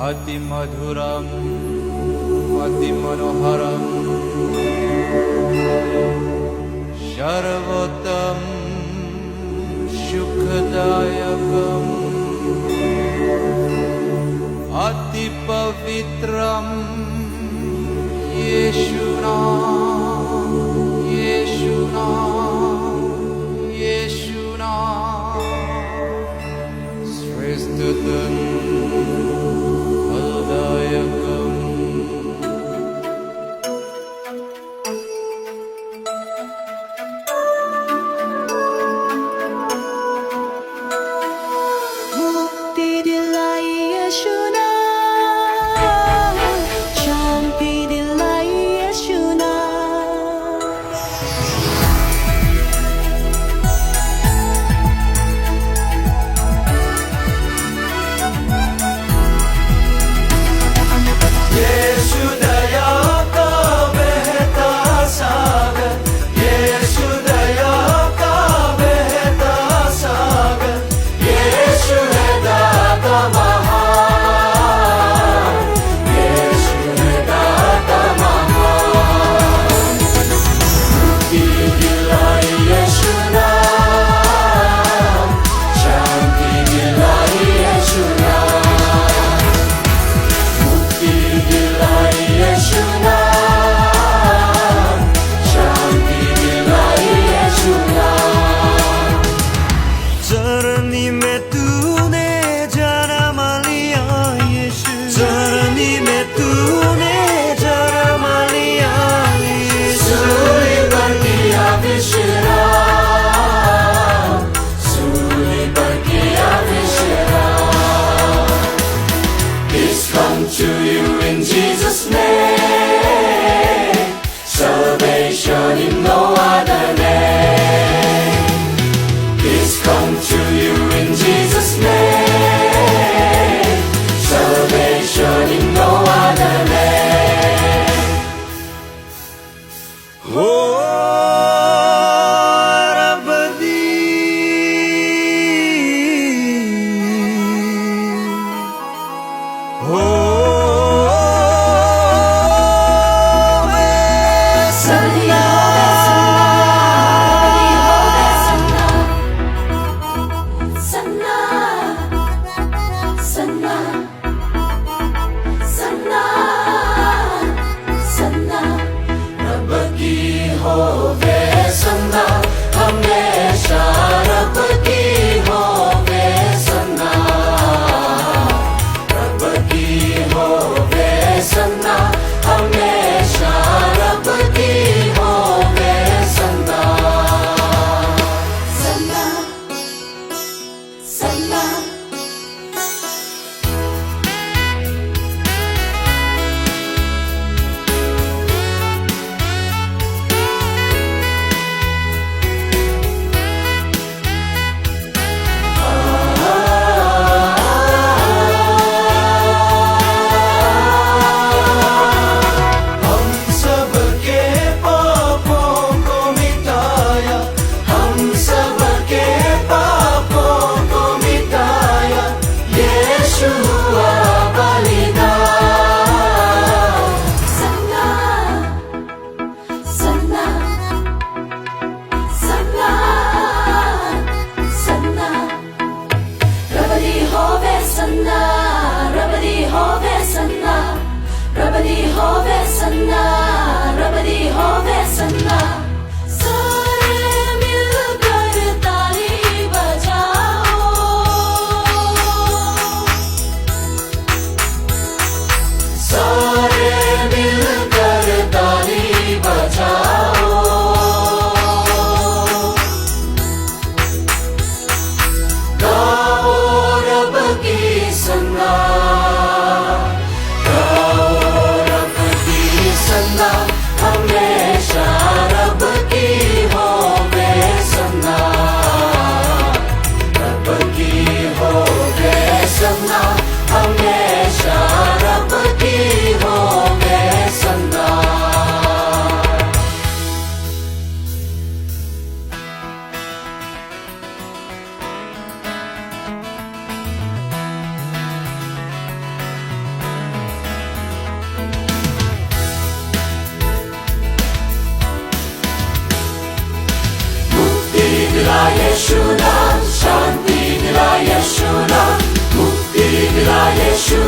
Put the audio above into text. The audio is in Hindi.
अतिमधुरम् अतिमनोहरम् सर्वोत्तम सुखदायकम् अतिपवित्रम् येशुना श्रेष्ठतम फलदायकम् मुक्ति दिलाई यीशुना, शांति दिलाई यीशुना। यीशु दया का बहता सागर, यीशु दया का बहता सागर, यीशु है दाता महान, यीशु है दाता महान। मुक्ति दिलाई यीशु नाम, शांति दिलाई यीशु नाम, मुक्ति दिलाई यीशु नाम, शांति दिलाई यीशु नाम। चरनी में तूने जन्म लिया यीशु, चरनी में तूने जन्म लिया यीशु। सूली पर किया विश्राम, सूली पर किया विश्राम। Peace come to you in Jesus' name. Salvation in no other name. Peace come to you in Jesus' name. Salvation in no other name. Oh, Rabbi. Oh, Sabadi हमेशा दिला यीशु नाम, शांति दिला यीशु नाम, मुक्ति दिला यीशु